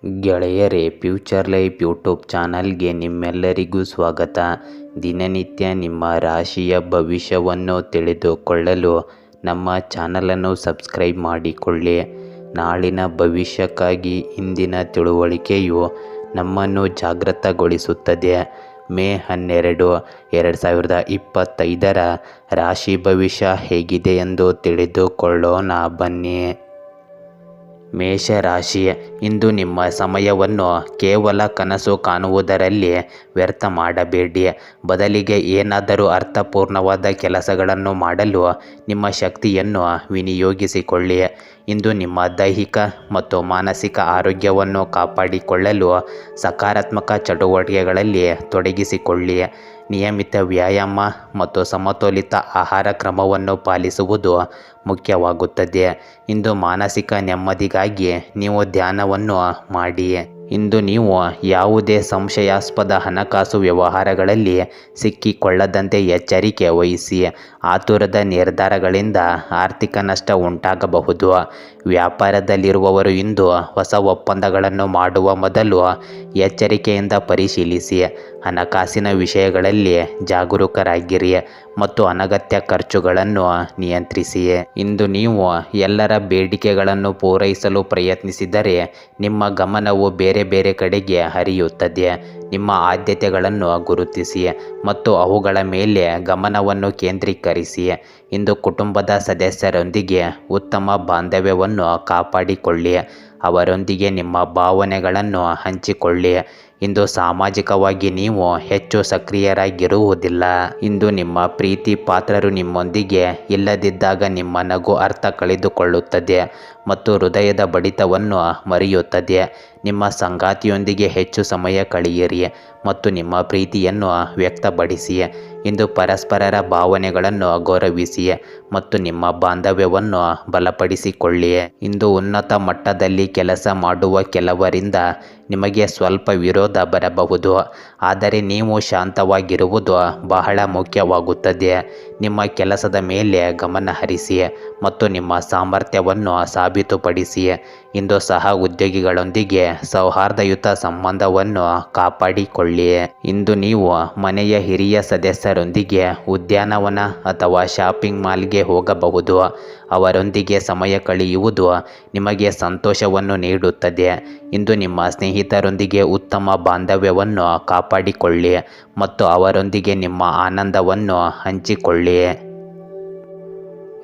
ಗೆಳೆಯರೇ, future life YouTube ಚಾನಲ್ಗೆ ನಿಮ್ಮೆಲ್ಲರಿಗೂ ಸ್ವಾಗತ. ದಿನನಿತ್ಯ ನಿಮ್ಮ ರಾಶಿಯ ಭವಿಷ್ಯವನ್ನು ತಿಳಿದುಕೊಳ್ಳಲು ನಮ್ಮ ಚಾನಲನ್ನು ಸಬ್ಸ್ಕ್ರೈಬ್ ಮಾಡಿಕೊಳ್ಳಿ. ನಾಳಿನ ಭವಿಷ್ಯಕ್ಕಾಗಿ ಇಂದಿನ ತಿಳುವಳಿಕೆಯು ನಮ್ಮನ್ನು ಜಾಗೃತಗೊಳಿಸುತ್ತದೆ. ಮೇ 12, 2025 ರಾಶಿ ಭವಿಷ್ಯ ಹೇಗಿದೆ ಎಂದು ತಿಳಿದುಕೊಳ್ಳೋಣ ಬನ್ನಿ. ಮೇಷರಾಶಿ, ಇಂದು ನಿಮ್ಮ ಸಮಯವನ್ನು ಕೇವಲ ಕನಸು ಕಾಣುವುದರಲ್ಲಿ ವ್ಯರ್ಥ ಮಾಡಬೇಡಿ. ಬದಲಿಗೆ ಏನಾದರೂ ಅರ್ಥಪೂರ್ಣವಾದ ಕೆಲಸಗಳನ್ನು ಮಾಡಲು ನಿಮ್ಮ ಶಕ್ತಿಯನ್ನು ವಿನಿಯೋಗಿಸಿಕೊಳ್ಳಿ. ಇಂದು ನಿಮ್ಮ ದೈಹಿಕ ಮತ್ತು ಮಾನಸಿಕ ಆರೋಗ್ಯವನ್ನು ಕಾಪಾಡಿಕೊಳ್ಳಲು ಸಕಾರಾತ್ಮಕ ಚಟುವಟಿಕೆಗಳಲ್ಲಿ ತೊಡಗಿಸಿಕೊಳ್ಳಿ. ನಿಯಮಿತ ವ್ಯಾಯಾಮ ಮತ್ತು ಸಮತೋಲಿತ ಆಹಾರ ಕ್ರಮವನ್ನು ಪಾಲಿಸುವುದು ಮುಖ್ಯವಾಗುತ್ತದೆ. ಇಂದು ಮಾನಸಿಕ ನೆಮ್ಮದಿಗಾಗಿ ನೀವು ಧ್ಯಾನವನ್ನು ಮಾಡಿ. ಇಂದು ನೀವು ಯಾವುದೇ ಸಂಶಯಾಸ್ಪದ ಹಣಕಾಸು ವ್ಯವಹಾರಗಳಲ್ಲಿ ಸಿಕ್ಕಿಕೊಳ್ಳದಂತೆ ಎಚ್ಚರಿಕೆ ವಹಿಸಿ. ಆತುರದ ನಿರ್ಧಾರಗಳಿಂದ ಆರ್ಥಿಕ ನಷ್ಟ ಉಂಟಾಗಬಹುದು. ವ್ಯಾಪಾರದಲ್ಲಿರುವವರು ಇಂದು ಹೊಸ ಒಪ್ಪಂದಗಳನ್ನು ಮಾಡುವ ಮೊದಲು ಎಚ್ಚರಿಕೆಯಿಂದ ಪರಿಶೀಲಿಸಿ. ಹಣಕಾಸಿನ ವಿಷಯಗಳಲ್ಲಿ ಜಾಗರೂಕರಾಗಿರಿ ಮತ್ತು ಅನಗತ್ಯ ಖರ್ಚುಗಳನ್ನು ನಿಯಂತ್ರಿಸಿ. ಇಂದು ನೀವು ಎಲ್ಲರ ಬೇಡಿಕೆಗಳನ್ನು ಪೂರೈಸಲು ಪ್ರಯತ್ನಿಸಿದರೆ ನಿಮ್ಮ ಗಮನವು ಬೇರೆ ಬೇರೆ ಕಡೆಗೆ ಹರಿಯುತ್ತದೆ. ನಿಮ್ಮ ಆದ್ಯತೆಗಳನ್ನು ಗುರುತಿಸಿ ಮತ್ತು ಅವುಗಳ ಮೇಲೆ ಗಮನವನ್ನು ಕೇಂದ್ರೀಕರಿಸಿ. ಇಂದು ಕುಟುಂಬದ ಸದಸ್ಯರೊಂದಿಗೆ ಉತ್ತಮ ಬಾಂಧವ್ಯವನ್ನು ಕಾಪಾಡಿಕೊಳ್ಳಿ. ಅವರೊಂದಿಗೆ ನಿಮ್ಮ ಭಾವನೆಗಳನ್ನು ಹಂಚಿಕೊಳ್ಳಿ. ಇಂದು ಸಾಮಾಜಿಕವಾಗಿ ನೀವು ಹೆಚ್ಚು ಸಕ್ರಿಯರಾಗಿರುವುದಿಲ್ಲ. ಇಂದು ನಿಮ್ಮ ಪ್ರೀತಿ ಪಾತ್ರರು ನಿಮ್ಮೊಂದಿಗೆ ಇಲ್ಲದಿದ್ದಾಗ ನಿಮ್ಮ ನಗು ಅರ್ಥ ಕಳೆದುಕೊಳ್ಳುತ್ತದೆ ಮತ್ತು ಹೃದಯದ ಬಡಿತವನ್ನು ಮರೆಯುತ್ತದೆ. ನಿಮ್ಮ ಸಂಗಾತಿಯೊಂದಿಗೆ ಹೆಚ್ಚು ಸಮಯ ಕಳೆಯಿರಿ ಮತ್ತು ನಿಮ್ಮ ಪ್ರೀತಿಯನ್ನು ವ್ಯಕ್ತಪಡಿಸಿ. ಇಂದು ಪರಸ್ಪರರ ಭಾವನೆಗಳನ್ನು ಗೌರವಿಸಿ ಮತ್ತು ನಿಮ್ಮ ಬಾಂಧವ್ಯವನ್ನು ಬಲಪಡಿಸಿಕೊಳ್ಳಿ. ಇಂದು ಉನ್ನತ ಮಟ್ಟದಲ್ಲಿ ಕೆಲಸ ಮಾಡುವ ಕೆಲವರಿಂದ ನಿಮಗೆ ಸ್ವಲ್ಪ ವಿರೋಧ ಬರಬಹುದು, ಆದರೆ ನೀವು ಶಾಂತವಾಗಿರುವುದು ಬಹಳ ಮುಖ್ಯವಾಗುತ್ತದೆ. ನಿಮ್ಮ ಕೆಲಸದ ಮೇಲೆ ಗಮನ ಹರಿಸಿ ಮತ್ತು ನಿಮ್ಮ ಸಾಮರ್ಥ್ಯವನ್ನು ಸಾಬೀತುಪಡಿಸಿ. ಇಂದು ಸಹ ಉದ್ಯೋಗಿಗಳೊಂದಿಗೆ ಸೌಹಾರ್ದಯುತ ಸಂಬಂಧವನ್ನು ಕಾಪಾಡಿಕೊಳ್ಳಿ. ಇಂದು ನೀವು ಮನೆಯ ಹಿರಿಯ ಸದಸ್ಯರೊಂದಿಗೆ ಉದ್ಯಾನವನ ಅಥವಾ ಶಾಪಿಂಗ್ ಮಾಲ್ಗೆ ಹೋಗಬಹುದು. ಅವರೊಂದಿಗೆ ಸಮಯ ಕಳೆಯುವುದು ನಿಮಗೆ ಸಂತೋಷವನ್ನು ನೀಡುತ್ತದೆ. ಇಂದು ನಿಮ್ಮ ಸ್ನೇಹಿತರೊಂದಿಗೆ ಉತ್ತಮ ಬಾಂಧವ್ಯವನ್ನು ಕಾಪಾಡಿಕೊಳ್ಳಿ ಮತ್ತು ಅವರೊಂದಿಗೆ ನಿಮ್ಮ ಆನಂದವನ್ನು ಹಂಚಿಕೊಳ್ಳಿ.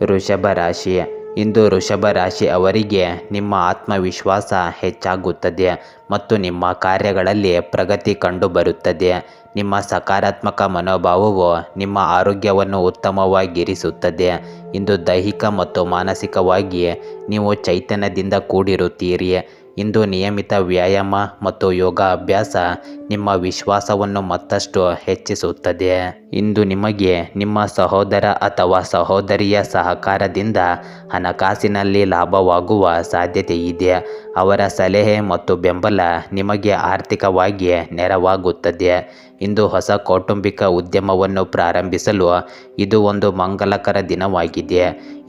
ವೃಷಭ ರಾಶಿ, ಇಂದು ವೃಷಭ ರಾಶಿ ಅವರಿಗೆ ನಿಮ್ಮ ಆತ್ಮವಿಶ್ವಾಸ ಹೆಚ್ಚಾಗುತ್ತದೆ ಮತ್ತು ನಿಮ್ಮ ಕಾರ್ಯಗಳಲ್ಲಿ ಪ್ರಗತಿ ಕಂಡುಬರುತ್ತದೆ. ನಿಮ್ಮ ಸಕಾರಾತ್ಮಕ ಮನೋಭಾವವು ನಿಮ್ಮ ಆರೋಗ್ಯವನ್ನು ಉತ್ತಮವಾಗಿರಿಸುತ್ತದೆ. ಇಂದು ದೈಹಿಕ ಮತ್ತು ಮಾನಸಿಕವಾಗಿ ನೀವು ಚೈತನ್ಯದಿಂದ ಕೂಡಿರುತ್ತೀರಿ. ಇಂದು ನಿಯಮಿತ ವ್ಯಾಯಾಮ ಮತ್ತು ಯೋಗ ಅಭ್ಯಾಸ ನಿಮ್ಮ ವಿಶ್ವಾಸವನ್ನು ಮತ್ತಷ್ಟು ಹೆಚ್ಚಿಸುತ್ತದೆ. ಇಂದು ನಿಮಗೆ ನಿಮ್ಮ ಸಹೋದರ ಅಥವಾ ಸಹೋದರಿಯ ಸಹಕಾರದಿಂದ ಹಣಕಾಸಿನಲ್ಲಿ ಲಾಭವಾಗುವ ಸಾಧ್ಯತೆ ಇದೆ. ಅವರ ಸಲಹೆ ಮತ್ತು ಬೆಂಬಲ ನಿಮಗೆ ಆರ್ಥಿಕವಾಗಿ ನೆರವಾಗುತ್ತದೆ. ಇಂದು ಹೊಸ ಕೌಟುಂಬಿಕ ಉದ್ಯಮವನ್ನು ಪ್ರಾರಂಭಿಸಲು ಇದು ಒಂದು ಮಂಗಲಕರ ದಿನವಾಗಿದೆ.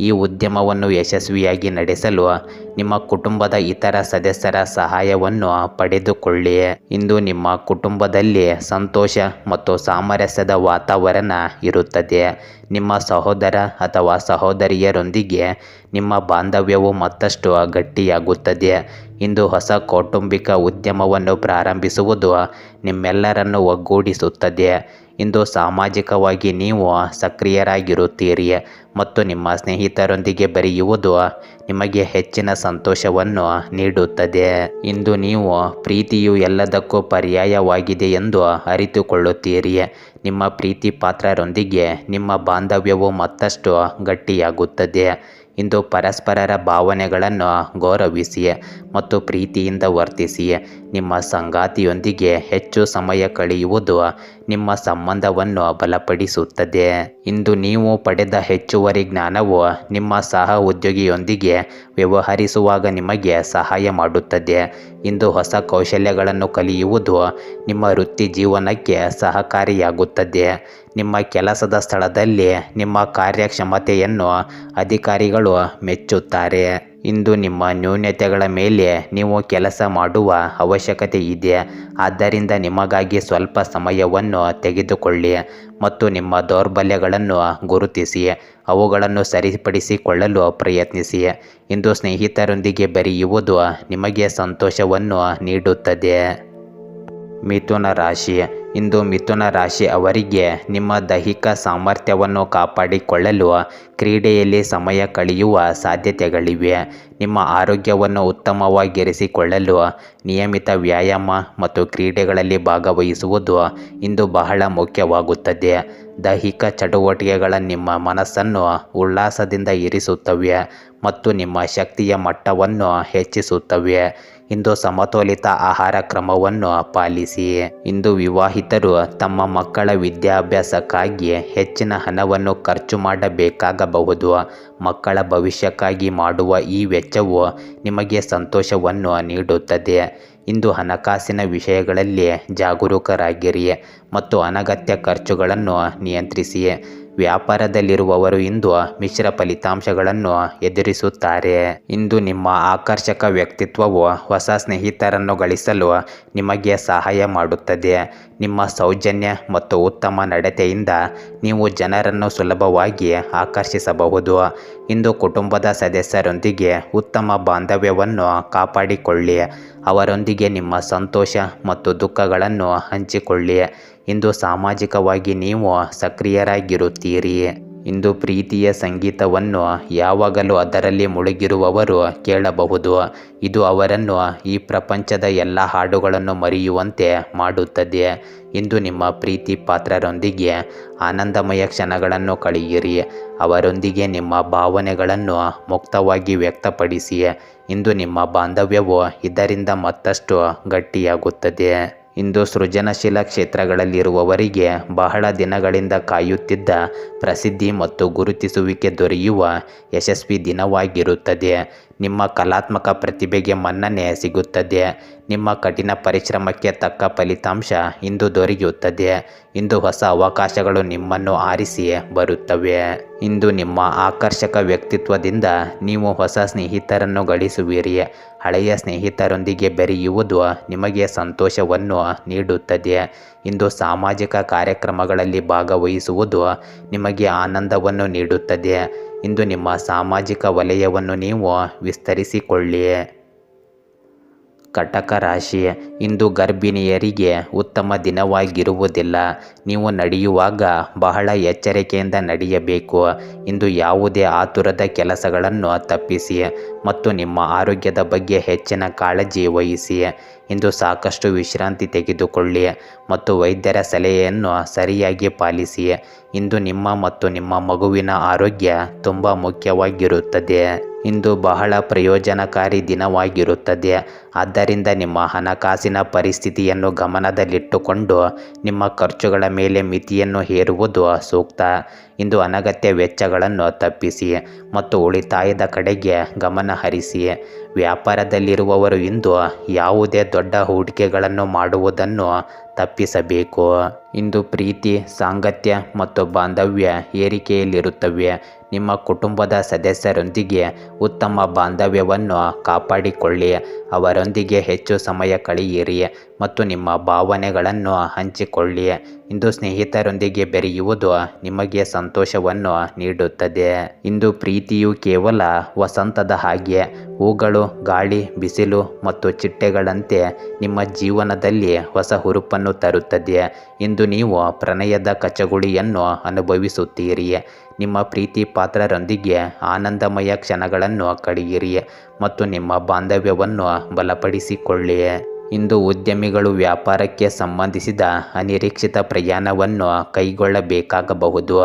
ಈ ಉದ್ಯಮವನ್ನು ಯಶಸ್ವಿಯಾಗಿ ನಡೆಸಲು ನಿಮ್ಮ ಕುಟುಂಬದ ಇತರ ಸದಸ್ಯರ ಸಹಾಯವನ್ನು ಪಡೆದುಕೊಳ್ಳಿ. ಇಂದು ನಿಮ್ಮ ಕುಟುಂಬದಲ್ಲಿ ಸಂತೋಷ ಮತ್ತು ಸಾಮರಸ್ಯದ ವಾತಾವರಣ ಇರುತ್ತದೆ. ನಿಮ್ಮ ಸಹೋದರ ಅಥವಾ ಸಹೋದರಿಯರೊಂದಿಗೆ ನಿಮ್ಮ ಬಾಂಧವ್ಯವು ಮತ್ತಷ್ಟು ಗಟ್ಟಿಯಾಗುತ್ತದೆ. ಇಂದು ಹೊಸ ಕೌಟುಂಬಿಕ ಉದ್ಯಮವನ್ನು ಪ್ರಾರಂಭಿಸುವುದು ನಿಮ್ಮೆಲ್ಲರನ್ನು ಒಗ್ಗೂಡಿಸುತ್ತದೆ. ಇಂದು ಸಾಮಾಜಿಕವಾಗಿ ನೀವು ಸಕ್ರಿಯರಾಗಿರುತ್ತೀರಿ ಮತ್ತು ನಿಮ್ಮ ಸ್ನೇಹಿತರೊಂದಿಗೆ ಬೆರೆಯುವುದು ನಿಮಗೆ ಹೆಚ್ಚಿನ ಸಂತೋಷವನ್ನು ನೀಡುತ್ತದೆ. ಇಂದು ನೀವು ಪ್ರೀತಿಯು ಎಲ್ಲದಕ್ಕೂ ಪರ್ಯಾಯವಾಗಿದೆ ಎಂದು ಅರಿತುಕೊಳ್ಳುತ್ತೀರಿ. ನಿಮ್ಮ ಪ್ರೀತಿ ಪಾತ್ರರೊಂದಿಗೆ ನಿಮ್ಮ ಬಾಂಧವ್ಯವು ಮತ್ತಷ್ಟು ಗಟ್ಟಿಯಾಗುತ್ತದೆ. ಇಂದು ಪರಸ್ಪರರ ಭಾವನೆಗಳನ್ನು ಗೌರವಿಸಿ ಮತ್ತು ಪ್ರೀತಿಯಿಂದ ವರ್ತಿಸಿ. ನಿಮ್ಮ ಸಂಗಾತಿಯೊಂದಿಗೆ ಹೆಚ್ಚು ಸಮಯ ಕಳೆಯುವುದು ನಿಮ್ಮ ಸಂಬಂಧವನ್ನು ಬಲಪಡಿಸುತ್ತದೆ. ಇಂದು ನೀವು ಪಡೆದ ಹೆಚ್ಚುವರಿ ಜ್ಞಾನವು ನಿಮ್ಮ ಸಹ ಉದ್ಯೋಗಿಯೊಂದಿಗೆ ವ್ಯವಹರಿಸುವಾಗ ನಿಮಗೆ ಸಹಾಯ ಮಾಡುತ್ತದೆ. ಇಂದು ಹೊಸ ಕೌಶಲ್ಯಗಳನ್ನು ಕಲಿಯುವುದು ನಿಮ್ಮ ವೃತ್ತಿ ಜೀವನಕ್ಕೆ ಸಹಕಾರಿಯಾಗುತ್ತದೆ. ನಿಮ್ಮ ಕೆಲಸದ ಸ್ಥಳದಲ್ಲಿ ನಿಮ್ಮ ಕಾರ್ಯಕ್ಷಮತೆಯನ್ನು ಅಧಿಕಾರಿಗಳು ಮೆಚ್ಚುತ್ತಾರೆ. ಇಂದು ನಿಮ್ಮ ನ್ಯೂನತೆಗಳ ಮೇಲೆ ನೀವು ಕೆಲಸ ಮಾಡುವ ಅವಶ್ಯಕತೆ ಇದೆ. ಆದ್ದರಿಂದ ನಿಮಗಾಗಿ ಸ್ವಲ್ಪ ಸಮಯವನ್ನು ತೆಗೆದುಕೊಳ್ಳಿ ಮತ್ತು ನಿಮ್ಮ ದೌರ್ಬಲ್ಯಗಳನ್ನು ಗುರುತಿಸಿ ಅವುಗಳನ್ನು ಸರಿಪಡಿಸಿಕೊಳ್ಳಲು ಪ್ರಯತ್ನಿಸಿ. ಇಂದು ಸ್ನೇಹಿತರೊಂದಿಗೆ ಬೆರೆಯುವುದು ನಿಮಗೆ ಸಂತೋಷವನ್ನು ನೀಡುತ್ತದೆ. ಮಿಥುನ ರಾಶಿ. ಇಂದು ಮಿಥುನ ರಾಶಿ ಅವರಿಗೆ ನಿಮ್ಮ ದೈಹಿಕ ಸಾಮರ್ಥ್ಯವನ್ನು ಕಾಪಾಡಿಕೊಳ್ಳಲು ಕ್ರೀಡೆಯಲ್ಲಿ ಸಮಯ ಕಳೆಯುವ ಸಾಧ್ಯತೆಗಳಿವೆ. ನಿಮ್ಮ ಆರೋಗ್ಯವನ್ನು ಉತ್ತಮವಾಗಿರಿಸಿಕೊಳ್ಳಲು ನಿಯಮಿತ ವ್ಯಾಯಾಮ ಮತ್ತು ಕ್ರೀಡೆಗಳಲ್ಲಿ ಭಾಗವಹಿಸುವುದು ಇಂದು ಬಹಳ ಮುಖ್ಯವಾಗುತ್ತದೆ. ದೈಹಿಕ ಚಟುವಟಿಕೆಗಳ ನಿಮ್ಮ ಮನಸ್ಸನ್ನು ಉಲ್ಲಾಸದಿಂದ ಇರಿಸುತ್ತವೆ ಮತ್ತು ನಿಮ್ಮ ಶಕ್ತಿಯ ಮಟ್ಟವನ್ನು ಹೆಚ್ಚಿಸುತ್ತವೆ. ಇಂದು ಸಮತೋಲಿತ ಆಹಾರ ಕ್ರಮವನ್ನು ಪಾಲಿಸಿ. ಇಂದು ವಿವಾಹಿತರು ತಮ್ಮ ಮಕ್ಕಳ ವಿದ್ಯಾಭ್ಯಾಸಕ್ಕಾಗಿ ಹೆಚ್ಚಿನ ಹಣವನ್ನು ಖರ್ಚು ಮಾಡಬೇಕಾಗಬಹುದು. ಮಕ್ಕಳ ಭವಿಷ್ಯಕ್ಕಾಗಿ ಮಾಡುವ ಈ ವೆಚ್ಚವು ನಿಮಗೆ ಸಂತೋಷವನ್ನು ನೀಡುತ್ತದೆ. ಇಂದು ಹಣಕಾಸಿನ ವಿಷಯಗಳಲ್ಲಿ ಜಾಗರೂಕರಾಗಿರಿ ಮತ್ತು ಅನಗತ್ಯ ಖರ್ಚುಗಳನ್ನು ನಿಯಂತ್ರಿಸಿ. ವ್ಯಾಪಾರದಲ್ಲಿರುವವರು ಇಂದು ಮಿಶ್ರ ಫಲಿತಾಂಶಗಳನ್ನು ಎದುರಿಸುತ್ತಾರೆ. ಇಂದು ನಿಮ್ಮ ಆಕರ್ಷಕ ವ್ಯಕ್ತಿತ್ವವು ಹೊಸ ಸ್ನೇಹಿತರನ್ನು ಗಳಿಸಲು ನಿಮಗೆ ಸಹಾಯ ಮಾಡುತ್ತದೆ. ನಿಮ್ಮ ಸೌಜನ್ಯ ಮತ್ತು ಉತ್ತಮ ನಡತೆಯಿಂದ ನೀವು ಜನರನ್ನು ಸುಲಭವಾಗಿ ಆಕರ್ಷಿಸಬಹುದು. ಇಂದು ಕುಟುಂಬದ ಸದಸ್ಯರೊಂದಿಗೆ ಉತ್ತಮ ಬಾಂಧವ್ಯವನ್ನು ಕಾಪಾಡಿಕೊಳ್ಳಿ. ಅವರೊಂದಿಗೆ ನಿಮ್ಮ ಸಂತೋಷ ಮತ್ತು ದುಃಖಗಳನ್ನು ಹಂಚಿಕೊಳ್ಳಿ. ಇಂದು ಸಾಮಾಜಿಕವಾಗಿ ನೀವು ಸಕ್ರಿಯರಾಗಿರುತ್ತೀರಿ. ಇಂದು ಪ್ರೀತಿಯ ಸಂಗೀತವನ್ನು ಯಾವಾಗಲೂ ಅದರಲ್ಲಿ ಮುಳುಗಿರುವವರು ಕೇಳಬಹುದು. ಇದು ಅವರನ್ನು ಈ ಪ್ರಪಂಚದ ಎಲ್ಲ ಹಾಡುಗಳನ್ನು ಮರೆಯುವಂತೆ ಮಾಡುತ್ತದೆ. ಇಂದು ನಿಮ್ಮ ಪ್ರೀತಿ ಪಾತ್ರರೊಂದಿಗೆ ಆನಂದಮಯ ಕ್ಷಣಗಳನ್ನು ಕಳೆಯಿರಿ. ಅವರೊಂದಿಗೆ ನಿಮ್ಮ ಭಾವನೆಗಳನ್ನು ಮುಕ್ತವಾಗಿ ವ್ಯಕ್ತಪಡಿಸಿ. ಇಂದು ನಿಮ್ಮ ಬಾಂಧವ್ಯವು ಇದರಿಂದ ಮತ್ತಷ್ಟು ಗಟ್ಟಿಯಾಗುತ್ತದೆ. ಇಂದು ಸೃಜನಶೀಲ ಕ್ಷೇತ್ರಗಳಲ್ಲಿರುವವರಿಗೆ ಬಹಳ ದಿನಗಳಿಂದ ಕಾಯುತ್ತಿದ್ದ ಪ್ರಸಿದ್ಧಿ ಮತ್ತು ಗುರುತಿಸುವಿಕೆ ದೊರೆಯುವ ಯಶಸ್ವಿ ದಿನವಾಗಿರುತ್ತದೆ. ನಿಮ್ಮ ಕಲಾತ್ಮಕ ಪ್ರತಿಭೆಗೆ ಮನ್ನಣೆ ಸಿಗುತ್ತದೆ. ನಿಮ್ಮ ಕಠಿಣ ಪರಿಶ್ರಮಕ್ಕೆ ತಕ್ಕ ಫಲಿತಾಂಶ ಇಂದು ದೊರೆಯುತ್ತದೆ. ಇಂದು ಹೊಸ ಅವಕಾಶಗಳು ನಿಮ್ಮನ್ನು ಆರಿಸಿ ಬರುತ್ತವೆ. ಇಂದು ನಿಮ್ಮ ಆಕರ್ಷಕ ವ್ಯಕ್ತಿತ್ವದಿಂದ ನೀವು ಹೊಸ ಸ್ನೇಹಿತರನ್ನು ಗಳಿಸುವಿರಿ. ಹಳೆಯ ಸ್ನೇಹಿತರೊಂದಿಗೆ ಬೆರೆಯುವುದು ನಿಮಗೆ ಸಂತೋಷವನ್ನು ನೀಡುತ್ತದೆ. ಇಂದು ಸಾಮಾಜಿಕ ಕಾರ್ಯಕ್ರಮಗಳಲ್ಲಿ ಭಾಗವಹಿಸುವುದು ನಿಮಗೆ ಆನಂದವನ್ನು ನೀಡುತ್ತದೆ. ಇಂದು ನಿಮ್ಮ ಸಾಮಾಜಿಕ ವಲಯವನ್ನು ನೀವು ವಿಸ್ತರಿಸಿಕೊಳ್ಳಿ. ಕಟಕ ರಾಶಿ. ಇಂದು ಗರ್ಭಿಣಿಯರಿಗೆ ಉತ್ತಮ ದಿನವಾಗಿರುವುದಿಲ್ಲ. ನೀವು ನಡೆಯುವಾಗ ಬಹಳ ಎಚ್ಚರಿಕೆಯಿಂದ ನಡೆಯಬೇಕು. ಇಂದು ಯಾವುದೇ ಆತುರದ ಕೆಲಸಗಳನ್ನು ತಪ್ಪಿಸಿ ಮತ್ತು ನಿಮ್ಮ ಆರೋಗ್ಯದ ಬಗ್ಗೆ ಹೆಚ್ಚಿನ ಕಾಳಜಿ ವಹಿಸಿ. ಇಂದು ಸಾಕಷ್ಟು ವಿಶ್ರಾಂತಿ ತೆಗೆದುಕೊಳ್ಳಿ ಮತ್ತು ವೈದ್ಯರ ಸಲಹೆಯನ್ನು ಸರಿಯಾಗಿ ಪಾಲಿಸಿ. ಇಂದು ನಿಮ್ಮ ಮತ್ತು ನಿಮ್ಮ ಮಗುವಿನ ಆರೋಗ್ಯ ತುಂಬ ಮುಖ್ಯವಾಗಿರುತ್ತದೆ. ಇಂದು ಬಹಳ ಪ್ರಯೋಜನಕಾರಿ ದಿನವಾಗಿರುತ್ತದೆ. ಆದ್ದರಿಂದ ನಿಮ್ಮ ಹಣಕಾಸಿನ ಪರಿಸ್ಥಿತಿಯನ್ನು ಗಮನದಲ್ಲಿಟ್ಟುಕೊಂಡು ನಿಮ್ಮ ಖರ್ಚುಗಳ ಮೇಲೆ ಮಿತಿಯನ್ನು ಹೇರುವುದು ಸೂಕ್ತ. ಇಂದು ಅನಗತ್ಯ ವೆಚ್ಚಗಳನ್ನು ತಪ್ಪಿಸಿ ಮತ್ತು ಉಳಿತಾಯದ ಕಡೆಗೆ ಗಮನ ಹರಿಸಿ. ವ್ಯಾಪಾರದಲ್ಲಿರುವವರು ಇಂದು ಯಾವುದೇ ದೊಡ್ಡ ಹೂಡಿಕೆಗಳನ್ನು ಮಾಡುವುದನ್ನು ತಪ್ಪಿಸಬೇಕು. ಇಂದು ಪ್ರೀತಿ, ಸಾಂಗತ್ಯ ಮತ್ತು ಬಾಂಧವ್ಯ ಏರಿಕೆಯಲ್ಲಿರುತ್ತವೆ. ನಿಮ್ಮ ಕುಟುಂಬದ ಸದಸ್ಯರೊಂದಿಗೆ ಉತ್ತಮ ಬಾಂಧವ್ಯವನ್ನು ಕಾಪಾಡಿಕೊಳ್ಳಿ. ಅವರೊಂದಿಗೆ ಹೆಚ್ಚು ಸಮಯ ಕಳೆಯಿರಿ ಮತ್ತು ನಿಮ್ಮ ಭಾವನೆಗಳನ್ನು ಹಂಚಿಕೊಳ್ಳಿ. ಇಂದು ಸ್ನೇಹಿತರೊಂದಿಗೆ ಬೆರೆಯುವುದು ನಿಮಗೆ ಸಂತೋಷವನ್ನು ನೀಡುತ್ತದೆ. ಇಂದು ಪ್ರೀತಿಯು ಕೇವಲ ವಸಂತದ ಹಾಗೆ ಹೂಗಳು, ಗಾಳಿ, ಬಿಸಿಲು ಮತ್ತು ಚಿಟ್ಟೆಗಳಂತೆ ನಿಮ್ಮ ಜೀವನದಲ್ಲಿ ಹೊಸ ಹುರುಪನ್ನು ತರುತ್ತದೆ. ಇಂದು ನೀವು ಪ್ರಣಯದ ಕಚಗುಳಿಯನ್ನು ಅನುಭವಿಸುತ್ತೀರಿ. ನಿಮ್ಮ ಪ್ರೀತಿ ಪಾತ್ರರೊಂದಿಗೆ ಆನಂದಮಯ ಕ್ಷಣಗಳನ್ನು ಕಳೆಯಿರಿ ಮತ್ತು ನಿಮ್ಮ ಬಾಂಧವ್ಯವನ್ನು ಬಲಪಡಿಸಿಕೊಳ್ಳಿ. ಇಂದು ಉದ್ಯಮಿಗಳು ವ್ಯಾಪಾರಕ್ಕೆ ಸಂಬಂಧಿಸಿದ ಅನಿರೀಕ್ಷಿತ ಪ್ರಯಾಣವನ್ನು ಕೈಗೊಳ್ಳಬೇಕಾಗಬಹುದು.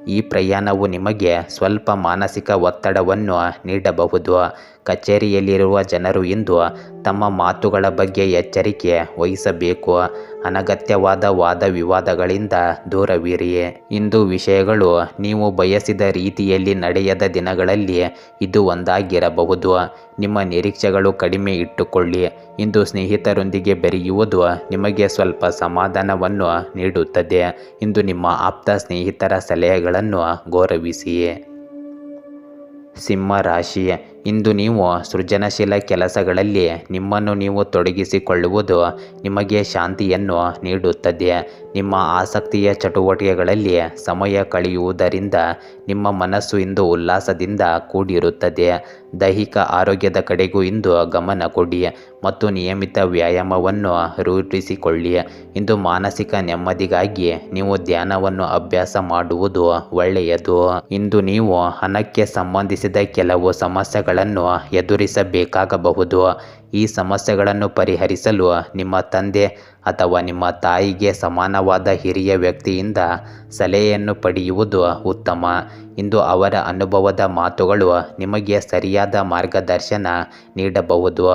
ಈ ಪ್ರಯಾಣವು ನಿಮಗೆ ಸ್ವಲ್ಪ ಮಾನಸಿಕ ಒತ್ತಡವನ್ನು ನೀಡಬಹುದು. ಕಚೇರಿಯಲ್ಲಿರುವ ಜನರು ಇಂದು ತಮ್ಮ ಮಾತುಗಳ ಬಗ್ಗೆ ಎಚ್ಚರಿಕೆ ವಹಿಸಬೇಕು. ಅನಗತ್ಯವಾದ ವಾದ ವಿವಾದಗಳಿಂದ ದೂರವಿರಿ. ಇಂದು ವಿಷಯಗಳು ನೀವು ಬಯಸಿದ ರೀತಿಯಲ್ಲಿ ನಡೆಯದ ದಿನಗಳಲ್ಲಿ ಇದು ಒಂದಾಗಿರಬಹುದು. ನಿಮ್ಮ ನಿರೀಕ್ಷೆಗಳು ಕಡಿಮೆ ಇಟ್ಟುಕೊಳ್ಳಿ. ಇಂದು ಸ್ನೇಹಿತರೊಂದಿಗೆ ಬೆರೆಯುವುದು ನಿಮಗೆ ಸ್ವಲ್ಪ ಸಮಾಧಾನವನ್ನು ನೀಡುತ್ತದೆ. ಇಂದು ನಿಮ್ಮ ಆಪ್ತ ಸ್ನೇಹಿತರ ಸಲಹೆಗಳನ್ನು ಗೌರವಿಸಿ. ಸಿಂಹ ರಾಶಿ. ಇಂದು ನೀವು ಸೃಜನಶೀಲ ಕೆಲಸಗಳಲ್ಲಿ ನಿಮ್ಮನ್ನು ನೀವು ತೊಡಗಿಸಿಕೊಳ್ಳುವುದು ನಿಮಗೆ ಶಾಂತಿಯನ್ನು ನೀಡುತ್ತದೆ. ನಿಮ್ಮ ಆಸಕ್ತಿಯ ಚಟುವಟಿಕೆಗಳಲ್ಲಿ ಸಮಯ ಕಳೆಯುವುದರಿಂದ ನಿಮ್ಮ ಮನಸ್ಸು ಇಂದು ಉಲ್ಲಾಸದಿಂದ ಕೂಡಿರುತ್ತದೆ. ದೈಹಿಕ ಆರೋಗ್ಯದ ಕಡೆಗೂ ಇಂದು ಗಮನ ಕೊಡಿ ಮತ್ತು ನಿಯಮಿತ ವ್ಯಾಯಾಮವನ್ನು ರೂಢಿಸಿಕೊಳ್ಳಿ. ಇಂದು ಮಾನಸಿಕ ನೆಮ್ಮದಿಗಾಗಿ ನೀವು ಧ್ಯಾನವನ್ನು ಅಭ್ಯಾಸ ಮಾಡುವುದು ಒಳ್ಳೆಯದು. ಇಂದು ನೀವು ಹಣಕ್ಕೆ ಸಂಬಂಧಿಸಿದ ಕೆಲವು ಸಮಸ್ಯೆಗಳನ್ನು ಎದುರಿಸಬೇಕಾಗಬಹುದು. ಈ ಸಮಸ್ಯೆಗಳನ್ನು ಪರಿಹರಿಸಲು ನಿಮ್ಮ ತಂದೆ ಅಥವಾ ನಿಮ್ಮ ತಾಯಿಗೆ ಸಮಾನವಾದ ಹಿರಿಯ ವ್ಯಕ್ತಿಯಿಂದ ಸಲಹೆಯನ್ನು ಪಡೆಯುವುದು ಉತ್ತಮ. ಇಂದು ಅವರ ಅನುಭವದ ಮಾತುಗಳು ನಿಮಗೆ ಸರಿಯಾದ ಮಾರ್ಗದರ್ಶನ ನೀಡಬಹುದು.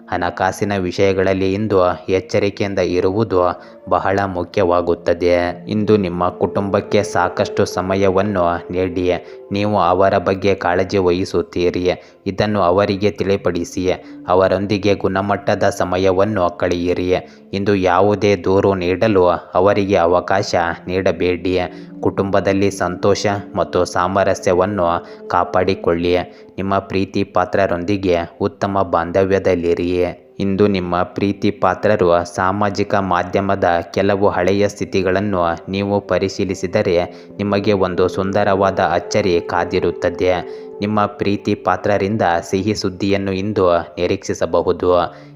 ಹಣಕಾಸಿನ ವಿಷಯಗಳಲ್ಲಿ ಇಂದು ಎಚ್ಚರಿಕೆಯಿಂದ ಇರುವುದು ಬಹಳ ಮುಖ್ಯವಾಗುತ್ತದೆ. ಇಂದು ನಿಮ್ಮ ಕುಟುಂಬಕ್ಕೆ ಸಾಕಷ್ಟು ಸಮಯವನ್ನು ನೀಡಿ. ನೀವು ಅವರ ಬಗ್ಗೆ ಕಾಳಜಿ ವಹಿಸುತ್ತೀರಿ. ಇದನ್ನು ಅವರಿಗೆ ತಿಳಿಪಡಿಸಿ. ಅವರೊಂದಿಗೆ ಗುಣಮಟ್ಟದ ಸಮಯವನ್ನು ಕಳೆಯಿರಿ. ಇಂದು ಯಾವುದೇ ದೂರು ನೀಡಲು ಅವರಿಗೆ ಅವಕಾಶ ನೀಡಬೇಡಿ. ಕುಟುಂಬದಲ್ಲಿ ಸಂತೋಷ ಮತ್ತು ಸಾಮರಸ್ಯವನ್ನು ಕಾಪಾಡಿಕೊಳ್ಳಿ. ನಿಮ್ಮ ಪ್ರೀತಿ ಪಾತ್ರರೊಂದಿಗೆ ಉತ್ತಮ ಬಾಂಧವ್ಯದಲ್ಲಿರಿ. ಇಂದು ನಿಮ್ಮ ಪ್ರೀತಿ ಪಾತ್ರರು ಸಾಮಾಜಿಕ ಮಾಧ್ಯಮದ ಕೆಲವು ಹಳೆಯ ಸ್ಥಿತಿಗಳನ್ನು ನೀವು ಪರಿಶೀಲಿಸಿದರೆ ನಿಮಗೆ ಒಂದು ಸುಂದರವಾದ ಅಚ್ಚರಿ ಕಾದಿರುತ್ತದೆ. ನಿಮ್ಮ ಪ್ರೀತಿ ಪಾತ್ರರಿಂದ ಸಿಹಿ ಸುದ್ದಿಯನ್ನು ಇಂದು ನಿರೀಕ್ಷಿಸಬಹುದು.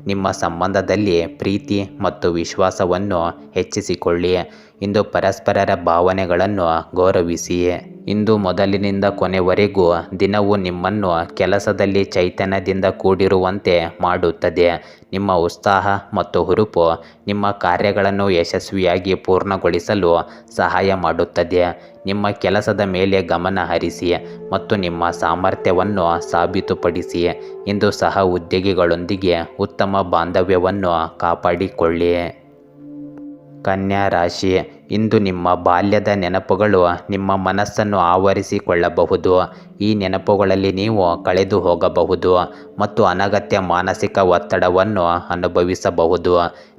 ನಿಮ್ಮ ಸಂಬಂಧದಲ್ಲಿ ಪ್ರೀತಿ ಮತ್ತು ವಿಶ್ವಾಸವನ್ನು ಹೆಚ್ಚಿಸಿಕೊಳ್ಳಿ. ಇಂದು ಪರಸ್ಪರರ ಭಾವನೆಗಳನ್ನು ಗೌರವಿಸಿ. ಇಂದು ಮೊದಲಿನಿಂದ ಕೊನೆವರೆಗೂ ದಿನವು ನಿಮ್ಮನ್ನು ಕೆಲಸದಲ್ಲಿ ಚೈತನ್ಯದಿಂದ ಕೂಡಿರುವಂತೆ ಮಾಡುತ್ತದೆ. ನಿಮ್ಮ ಉತ್ಸಾಹ ಮತ್ತು ಹುರುಪು ನಿಮ್ಮ ಕಾರ್ಯಗಳನ್ನು ಯಶಸ್ವಿಯಾಗಿ ಪೂರ್ಣಗೊಳಿಸಲು ಸಹಾಯ ಮಾಡುತ್ತದೆ. ನಿಮ್ಮ ಕೆಲಸದ ಮೇಲೆ ಗಮನ ಹರಿಸಿ ಮತ್ತು ನಿಮ್ಮ ಸಾಮರ್ಥ್ಯವನ್ನು ಸಾಬೀತುಪಡಿಸಿ. ಇಂದು ಸಹ ಉದ್ಯೋಗಿಗಳೊಂದಿಗೆ ಉತ್ತಮ ಬಾಂಧವ್ಯವನ್ನು ಕಾಪಾಡಿಕೊಳ್ಳಿ. ಕನ್ಯಾ ರಾಶಿ, ಇಂದು ನಿಮ್ಮ ಬಾಲ್ಯದ ನೆನಪುಗಳು ನಿಮ್ಮ ಮನಸ್ಸನ್ನು ಆವರಿಸಿಕೊಳ್ಳಬಹುದು. ಈ ನೆನಪುಗಳಲ್ಲಿ ನೀವು ಕಳೆದು ಹೋಗಬಹುದು ಮತ್ತು ಅನಗತ್ಯ ಮಾನಸಿಕ ಒತ್ತಡವನ್ನು ಅನುಭವಿಸಬಹುದು.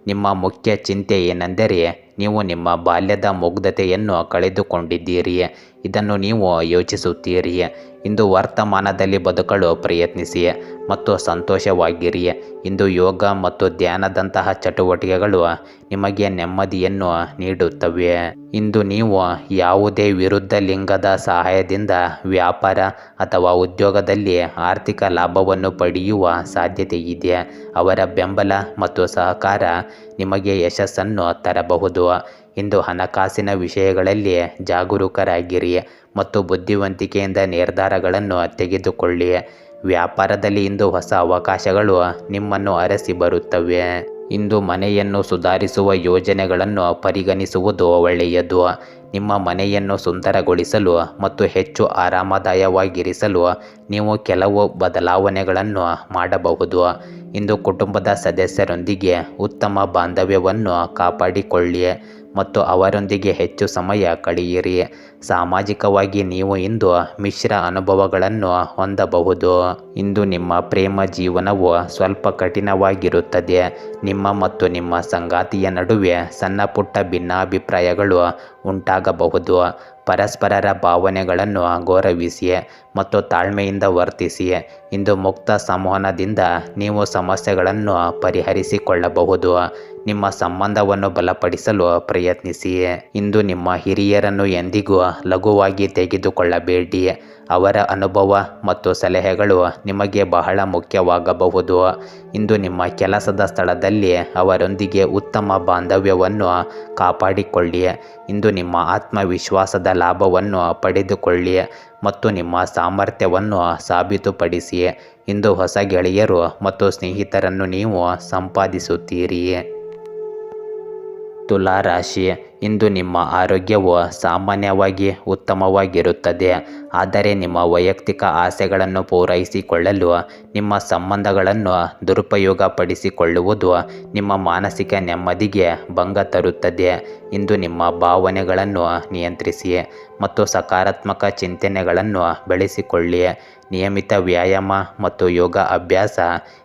ನಿಮ್ಮ ಮುಖ್ಯ ಚಿಂತೆ ಏನೆಂದರೆ ನೀವು ನಿಮ್ಮ ಬಾಲ್ಯದ ಮುಗ್ಧತೆಯನ್ನು ಕಳೆದುಕೊಂಡಿದ್ದೀರಿ. ಇದನ್ನು ನೀವು ಯೋಚಿಸುತ್ತೀರಿ. ಇಂದು ವರ್ತಮಾನದಲ್ಲಿ ಬದುಕಲು ಪ್ರಯತ್ನಿಸಿ ಮತ್ತು ಸಂತೋಷವಾಗಿರಿ. ಇಂದು ಯೋಗ ಮತ್ತು ಧ್ಯಾನದಂತಹ ಚಟುವಟಿಕೆಗಳು ನಿಮಗೆ ನೆಮ್ಮದಿಯನ್ನು ನೀಡುತ್ತವೆ. ಇಂದು ನೀವು ಯಾವುದೇ ವಿರುದ್ಧ ಲಿಂಗದ ಸಹಾಯದಿಂದ ವ್ಯಾಪಾರ ಅಥವಾ ಉದ್ಯೋಗದಲ್ಲಿ ಆರ್ಥಿಕ ಲಾಭವನ್ನು ಪಡೆಯುವ ಸಾಧ್ಯತೆ ಇದೆ. ಅವರ ಬೆಂಬಲ ಮತ್ತು ಸಹಕಾರ ನಿಮಗೆ ಯಶಸ್ಸನ್ನು ತರಬಹುದು. ಇಂದು ಹಣಕಾಸಿನ ವಿಷಯಗಳಲ್ಲಿ ಜಾಗರೂಕರಾಗಿರಿ ಮತ್ತು ಬುದ್ಧಿವಂತಿಕೆಯಿಂದ ನಿರ್ಧಾರಗಳನ್ನು ತೆಗೆದುಕೊಳ್ಳಿ. ವ್ಯಾಪಾರದಲ್ಲಿ ಇಂದು ಹೊಸ ಅವಕಾಶಗಳು ನಿಮ್ಮನ್ನು ಅರಸಿ ಬರುತ್ತವೆ. ಇಂದು ಮನೆಯನ್ನು ಸುಧಾರಿಸುವ ಯೋಜನೆಗಳನ್ನು ಪರಿಗಣಿಸುವುದು ಒಳ್ಳೆಯದು. ನಿಮ್ಮ ಮನೆಯನ್ನು ಸುಂದರಗೊಳಿಸಲು ಮತ್ತು ಹೆಚ್ಚು ಆರಾಮದಾಯವಾಗಿರಿಸಲು ನೀವು ಕೆಲವು ಬದಲಾವಣೆಗಳನ್ನು ಮಾಡಬಹುದು. ಇಂದು ಕುಟುಂಬದ ಸದಸ್ಯರೊಂದಿಗೆ ಉತ್ತಮ ಬಾಂಧವ್ಯವನ್ನು ಕಾಪಾಡಿಕೊಳ್ಳಿ ಮತ್ತು ಅವರೊಂದಿಗೆ ಹೆಚ್ಚು ಸಮಯ ಕಳೆಯಿರಿ. ಸಾಮಾಜಿಕವಾಗಿ ನೀವು ಇಂದು ಮಿಶ್ರ ಅನುಭವಗಳನ್ನು ಹೊಂದಬಹುದು. ಇಂದು ನಿಮ್ಮ ಪ್ರೇಮ ಜೀವನವು ಸ್ವಲ್ಪ ಕಠಿಣವಾಗಿರುತ್ತದೆ. ನಿಮ್ಮ ಮತ್ತು ನಿಮ್ಮ ಸಂಗಾತಿಯ ನಡುವೆ ಸಣ್ಣ ಪುಟ್ಟ ಭಿನ್ನಾಭಿಪ್ರಾಯಗಳು ಉಂಟಾಗಬಹುದು. ಪರಸ್ಪರರ ಭಾವನೆಗಳನ್ನು ಗೌರವಿಸಿ ಮತ್ತು ತಾಳ್ಮೆಯಿಂದ ವರ್ತಿಸಿ. ಇಂದು ಮುಕ್ತ ಸಂವಹನದಿಂದ ನೀವು ಸಮಸ್ಯೆಗಳನ್ನು ಪರಿಹರಿಸಿಕೊಳ್ಳಬಹುದು. ನಿಮ್ಮ ಸಂಬಂಧವನ್ನು ಬಲಪಡಿಸಲು ಪ್ರಯತ್ನಿಸಿ. ಇಂದು ನಿಮ್ಮ ಹಿರಿಯರನ್ನು ಎಂದಿಗೂ ಲಘುವಾಗಿ ತೆಗೆದುಕೊಳ್ಳಬೇಡಿ. ಅವರ ಅನುಭವ ಮತ್ತು ಸಲಹೆಗಳು ನಿಮಗೆ ಬಹಳ ಮುಖ್ಯವಾಗಬಹುದು. ಇಂದು ನಿಮ್ಮ ಕೆಲಸದ ಸ್ಥಳದಲ್ಲಿ ಅವರೊಂದಿಗೆ ಉತ್ತಮ ಬಾಂಧವ್ಯವನ್ನು ಕಾಪಾಡಿಕೊಳ್ಳಿ. ಇಂದು ನಿಮ್ಮ ಆತ್ಮವಿಶ್ವಾಸದ ಲಾಭವನ್ನು ಪಡೆದುಕೊಳ್ಳಿ ಮತ್ತು ನಿಮ್ಮ ಸಾಮರ್ಥ್ಯವನ್ನು ಸಾಬೀತುಪಡಿಸಿ. ಇಂದು ಹೊಸ ಗೆಳೆಯರು ಮತ್ತು ಸ್ನೇಹಿತರನ್ನು ನೀವು ಸಂಪಾದಿಸುತ್ತೀರಿ. ತುಲಾ ರಾಶಿ, ಇಂದು ನಿಮ್ಮ ಆರೋಗ್ಯವು ಸಾಮಾನ್ಯವಾಗಿ ಉತ್ತಮವಾಗಿರುತ್ತದೆ. ಆದರೆ ನಿಮ್ಮ ವೈಯಕ್ತಿಕ ಆಸೆಗಳನ್ನು ಪೂರೈಸಿಕೊಳ್ಳಲು ನಿಮ್ಮ ಸಂಬಂಧಗಳನ್ನು ದುರುಪಯೋಗಪಡಿಸಿಕೊಳ್ಳುವುದು ನಿಮ್ಮ ಮಾನಸಿಕ ನೆಮ್ಮದಿಗೆ ಭಂಗ ತರುತ್ತದೆ. ಇಂದು ನಿಮ್ಮ ಭಾವನೆಗಳನ್ನು ನಿಯಂತ್ರಿಸಿ ಮತ್ತು ಸಕಾರಾತ್ಮಕ ಚಿಂತನೆಗಳನ್ನು ಬೆಳೆಸಿಕೊಳ್ಳಿ. ನಿಯಮಿತ ವ್ಯಾಯಾಮ ಮತ್ತು ಯೋಗ ಅಭ್ಯಾಸ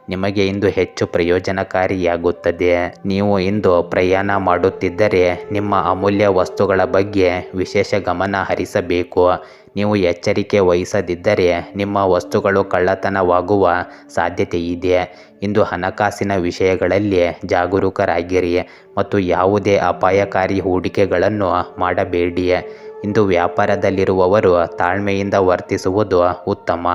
ನಿಮಗೆ ಇಂದು ಹೆಚ್ಚು ಪ್ರಯೋಜನಕಾರಿಯಾಗುತ್ತದೆ. ನೀವು ಇಂದು ಪ್ರಯಾಣ ಮಾಡುತ್ತಿದ್ದರೆ ನಿಮ್ಮ ಅಮೂಲ್ಯ ವಸ್ತುಗಳ ಬಗ್ಗೆ ವಿಶೇಷ ಗಮನ ಹರಿಸಬೇಕು. ನೀವು ಎಚ್ಚರಿಕೆ ವಹಿಸದಿದ್ದರೆ ನಿಮ್ಮ ವಸ್ತುಗಳು ಕಳ್ಳತನವಾಗುವ ಸಾಧ್ಯತೆ ಇದೆ. ಇಂದು ಹಣಕಾಸಿನ ವಿಷಯಗಳಲ್ಲಿ ಜಾಗರೂಕರಾಗಿರಿ ಮತ್ತು ಯಾವುದೇ ಅಪಾಯಕಾರಿ ಹೂಡಿಕೆಗಳನ್ನು ಮಾಡಬೇಡಿ. ಇಂದು ವ್ಯಾಪಾರದಲ್ಲಿರುವವರು ತಾಳ್ಮೆಯಿಂದ ವರ್ತಿಸುವುದು ಉತ್ತಮ.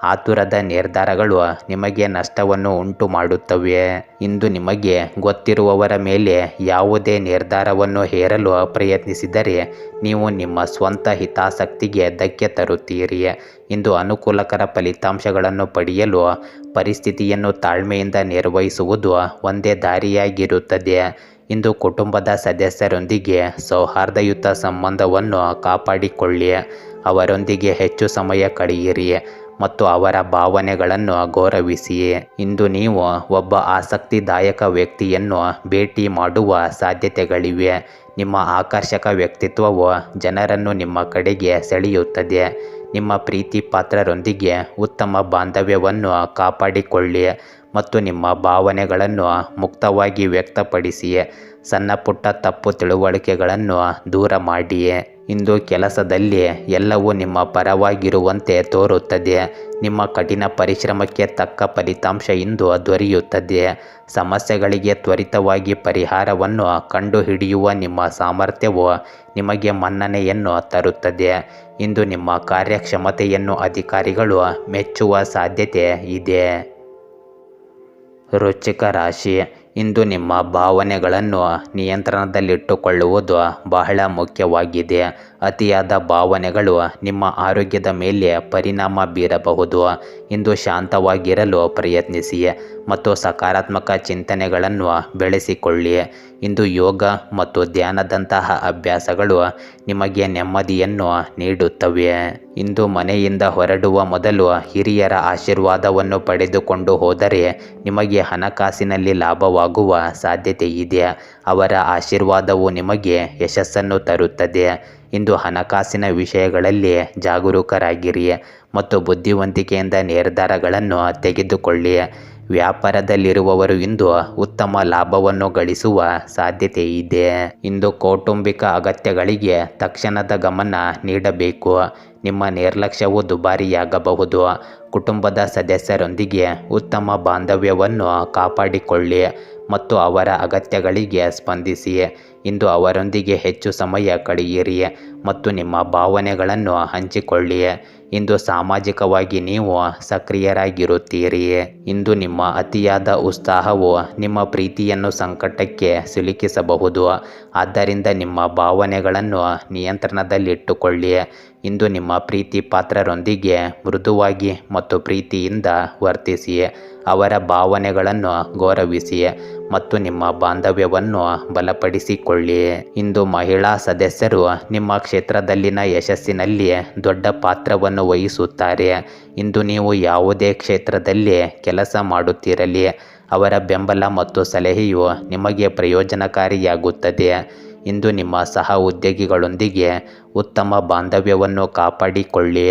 ಆತುರದ ನಿರ್ಧಾರಗಳು ನಿಮಗೆ ನಷ್ಟವನ್ನು ಉಂಟು ಮಾಡುತ್ತವೆ. ಇಂದು ನಿಮಗೆ ಗೊತ್ತಿರುವವರ ಮೇಲೆ ಯಾವುದೇ ನಿರ್ಧಾರವನ್ನು ಹೇರಲು ಪ್ರಯತ್ನಿಸಿದರೆ ನೀವು ನಿಮ್ಮ ಸ್ವಂತ ಹಿತಾಸಕ್ತಿಗೆ ಧಕ್ಕೆ ತರುತ್ತೀರಿ. ಇಂದು ಅನುಕೂಲಕರ ಫಲಿತಾಂಶಗಳನ್ನು ಪಡೆಯಲು ಪರಿಸ್ಥಿತಿಯನ್ನು ತಾಳ್ಮೆಯಿಂದ ನಿರ್ವಹಿಸುವುದು ಒಂದೇ ದಾರಿಯಾಗಿರುತ್ತದೆ. ಇಂದು ಕುಟುಂಬದ ಸದಸ್ಯರೊಂದಿಗೆ ಸೌಹಾರ್ದಯುತ ಸಂಬಂಧವನ್ನು ಕಾಪಾಡಿಕೊಳ್ಳಿ. ಅವರೊಂದಿಗೆ ಹೆಚ್ಚು ಸಮಯ ಕಳೆಯಿರಿ ಮತ್ತು ಅವರ ಭಾವನೆಗಳನ್ನು ಗೌರವಿಸಿ. ಇಂದು ನೀವು ಒಬ್ಬ ಆಸಕ್ತಿದಾಯಕ ವ್ಯಕ್ತಿಯನ್ನು ಭೇಟಿ ಮಾಡುವ ಸಾಧ್ಯತೆಗಳಿವೆ. ನಿಮ್ಮ ಆಕರ್ಷಕ ವ್ಯಕ್ತಿತ್ವವು ಜನರನ್ನು ನಿಮ್ಮ ಕಡೆಗೆ ಸೆಳೆಯುತ್ತದೆ. ನಿಮ್ಮ ಪ್ರೀತಿ ಪಾತ್ರರೊಂದಿಗೆ ಉತ್ತಮ ಬಾಂಧವ್ಯವನ್ನು ಕಾಪಾಡಿಕೊಳ್ಳಿ ಮತ್ತು ನಿಮ್ಮ ಭಾವನೆಗಳನ್ನು ಮುಕ್ತವಾಗಿ ವ್ಯಕ್ತಪಡಿಸಿ. ಸಣ್ಣ ಪುಟ್ಟ ತಪ್ಪು ತಿಳುವಳಿಕೆಗಳನ್ನು ದೂರ ಮಾಡಿ. ಇಂದು ಕೆಲಸದಲ್ಲಿ ಎಲ್ಲವೂ ನಿಮ್ಮ ಪರವಾಗಿರುವಂತೆ ತೋರುತ್ತದೆ. ನಿಮ್ಮ ಕಠಿಣ ಪರಿಶ್ರಮಕ್ಕೆ ತಕ್ಕ ಫಲಿತಾಂಶ ಇಂದು ದೊರೆಯುತ್ತದೆ. ಸಮಸ್ಯೆಗಳಿಗೆ ತ್ವರಿತವಾಗಿ ಪರಿಹಾರವನ್ನು ಕಂಡುಹಿಡಿಯುವ ನಿಮ್ಮ ಸಾಮರ್ಥ್ಯವು ನಿಮಗೆ ಮನ್ನಣೆಯನ್ನು ತರುತ್ತದೆ. ಇಂದು ನಿಮ್ಮ ಕಾರ್ಯಕ್ಷಮತೆಯನ್ನು ಅಧಿಕಾರಿಗಳು ಮೆಚ್ಚುವ ಸಾಧ್ಯತೆ ಇದೆ. ವೃಶ್ಚಿಕ ರಾಶಿ, ಇಂದು ನಿಮ್ಮ ಭಾವನೆಗಳನ್ನು ನಿಯಂತ್ರಣದಲ್ಲಿಟ್ಟುಕೊಳ್ಳುವುದು ಬಹಳ ಮುಖ್ಯವಾಗಿದೆ. ಅತಿಯಾದ ಭಾವನೆಗಳು ನಿಮ್ಮ ಆರೋಗ್ಯದ ಮೇಲೆ ಪರಿಣಾಮ ಬೀರಬಹುದು. ಇಂದು ಶಾಂತವಾಗಿರಲು ಪ್ರಯತ್ನಿಸಿ ಮತ್ತು ಸಕಾರಾತ್ಮಕ ಚಿಂತನೆಗಳನ್ನು ಬೆಳೆಸಿಕೊಳ್ಳಿ. ಇಂದು ಯೋಗ ಮತ್ತು ಧ್ಯಾನದಂತಹ ಅಭ್ಯಾಸಗಳು ನಿಮಗೆ ನೆಮ್ಮದಿಯನ್ನು ನೀಡುತ್ತವೆ. ಇಂದು ಮನೆಯಿಂದ ಹೊರಡುವ ಮೊದಲು ಹಿರಿಯರ ಆಶೀರ್ವಾದವನ್ನು ಪಡೆದುಕೊಂಡು ಹೋದರೆ ನಿಮಗೆ ಹಣಕಾಸಿನಲ್ಲಿ ಲಾಭವಾಗುವ ಸಾಧ್ಯತೆ ಇದೆ. ಅವರ ಆಶೀರ್ವಾದವು ನಿಮಗೆ ಯಶಸ್ಸನ್ನು ತರುತ್ತದೆ. ಇಂದು ಹಣಕಾಸಿನ ವಿಷಯಗಳಲ್ಲಿ ಜಾಗರೂಕರಾಗಿರಿ ಮತ್ತು ಬುದ್ಧಿವಂತಿಕೆಯಿಂದ ನಿರ್ಧಾರಗಳನ್ನು ತೆಗೆದುಕೊಳ್ಳಿ. ವ್ಯಾಪಾರದಲ್ಲಿರುವವರು ಇಂದು ಉತ್ತಮ ಲಾಭವನ್ನು ಗಳಿಸುವ ಸಾಧ್ಯತೆ ಇದೆ. ಇಂದು ಕೌಟುಂಬಿಕ ಅಗತ್ಯಗಳಿಗೆ ತಕ್ಷಣದ ಗಮನ ನೀಡಬೇಕು. ನಿಮ್ಮ ನಿರ್ಲಕ್ಷ್ಯವು ದುಬಾರಿಯಾಗಬಹುದು. ಕುಟುಂಬದ ಸದಸ್ಯರೊಂದಿಗೆ ಉತ್ತಮ ಬಾಂಧವ್ಯವನ್ನು ಕಾಪಾಡಿಕೊಳ್ಳಿ ಮತ್ತು ಅವರ ಅಗತ್ಯಗಳಿಗೆ ಸ್ಪಂದಿಸಿ. ಇಂದು ಅವರೊಂದಿಗೆ ಹೆಚ್ಚು ಸಮಯ ಕಳೆಯಿರಿ ಮತ್ತು ನಿಮ್ಮ ಭಾವನೆಗಳನ್ನು ಹಂಚಿಕೊಳ್ಳಿ. ಇಂದು ಸಾಮಾಜಿಕವಾಗಿ ನೀವು ಸಕ್ರಿಯರಾಗಿರುತ್ತೀರಿ. ಇಂದು ನಿಮ್ಮ ಅತಿಯಾದ ಉತ್ಸಾಹವು ನಿಮ್ಮ ಪ್ರೀತಿಯನ್ನು ಸಂಕಟಕ್ಕೆ ಸಿಲುಕಿಸಬಹುದು. ಆದ್ದರಿಂದ ನಿಮ್ಮ ಭಾವನೆಗಳನ್ನು ನಿಯಂತ್ರಣದಲ್ಲಿಟ್ಟುಕೊಳ್ಳಿ. ಇಂದು ನಿಮ್ಮ ಪ್ರೀತಿ ಪಾತ್ರರೊಂದಿಗೆ ಮೃದುವಾಗಿ ಮತ್ತು ಪ್ರೀತಿಯಿಂದ ವರ್ತಿಸಿ. ಅವರ ಭಾವನೆಗಳನ್ನು ಗೌರವಿಸಿ ಮತ್ತು ನಿಮ್ಮ ಬಾಂಧವ್ಯವನ್ನು ಬಲಪಡಿಸಿಕೊಳ್ಳಿ. ಇಂದು ಮಹಿಳಾ ಸದಸ್ಯರು ನಿಮ್ಮ ಕ್ಷೇತ್ರದಲ್ಲಿನ ಯಶಸ್ಸಿನಲ್ಲಿ ದೊಡ್ಡ ಪಾತ್ರವನ್ನು ವಹಿಸುತ್ತಾರೆ. ಇಂದು ನೀವು ಯಾವುದೇ ಕ್ಷೇತ್ರದಲ್ಲಿ ಕೆಲಸ ಮಾಡುತ್ತಿರಲಿ, ಅವರ ಬೆಂಬಲ ಮತ್ತು ಸಲಹೆಯು ನಿಮಗೆ ಪ್ರಯೋಜನಕಾರಿಯಾಗುತ್ತದೆ. ಇಂದು ನಿಮ್ಮ ಸಹ ಉದ್ಯೋಗಿಗಳೊಂದಿಗೆ ಉತ್ತಮ ಬಾಂಧವ್ಯವನ್ನು ಕಾಪಾಡಿಕೊಳ್ಳಿ.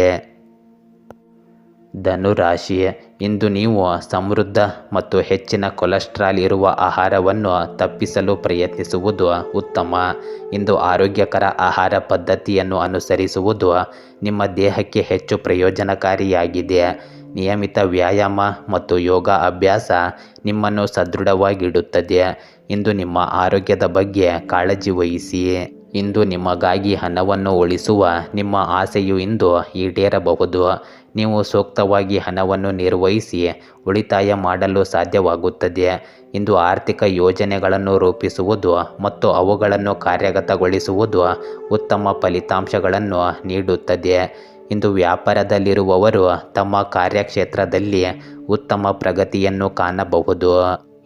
ಧನುರಾಶಿ, ಇಂದು ನೀವು ಸಮೃದ್ಧ ಮತ್ತು ಹೆಚ್ಚಿನ ಕೊಲೆಸ್ಟ್ರಾಲ್ ಇರುವ ಆಹಾರವನ್ನು ತಪ್ಪಿಸಲು ಪ್ರಯತ್ನಿಸುವುದು ಉತ್ತಮ. ಇಂದು ಆರೋಗ್ಯಕರ ಆಹಾರ ಪದ್ಧತಿಯನ್ನು ಅನುಸರಿಸುವುದು ನಿಮ್ಮ ದೇಹಕ್ಕೆ ಹೆಚ್ಚು ಪ್ರಯೋಜನಕಾರಿಯಾಗಿದೆ. ನಿಯಮಿತ ವ್ಯಾಯಾಮ ಮತ್ತು ಯೋಗ ಅಭ್ಯಾಸ ನಿಮ್ಮನ್ನು ಸದೃಢವಾಗಿಡುತ್ತದೆ. ಇಂದು ನಿಮ್ಮ ಆರೋಗ್ಯದ ಬಗ್ಗೆ ಕಾಳಜಿ ವಹಿಸಿ. ಇಂದು ನಿಮಗಾಗಿ ಹಣವನ್ನು ಉಳಿಸುವ ನಿಮ್ಮ ಆಸೆಯು ಇಂದು ಈಡೇರಬಹುದು. ನೀವು ಸೂಕ್ತವಾಗಿ ಹಣವನ್ನು ನಿರ್ವಹಿಸಿ ಉಳಿತಾಯ ಮಾಡಲು ಸಾಧ್ಯವಾಗುತ್ತದೆ. ಇಂದು ಆರ್ಥಿಕ ಯೋಜನೆಗಳನ್ನು ರೂಪಿಸುವುದು ಮತ್ತು ಅವುಗಳನ್ನು ಕಾರ್ಯಗತಗೊಳಿಸುವುದು ಉತ್ತಮ ಫಲಿತಾಂಶಗಳನ್ನು ನೀಡುತ್ತದೆ. ಇಂದು ವ್ಯಾಪಾರದಲ್ಲಿರುವವರು ತಮ್ಮ ಕಾರ್ಯಕ್ಷೇತ್ರದಲ್ಲಿ ಉತ್ತಮ ಪ್ರಗತಿಯನ್ನು ಕಾಣಬಹುದು.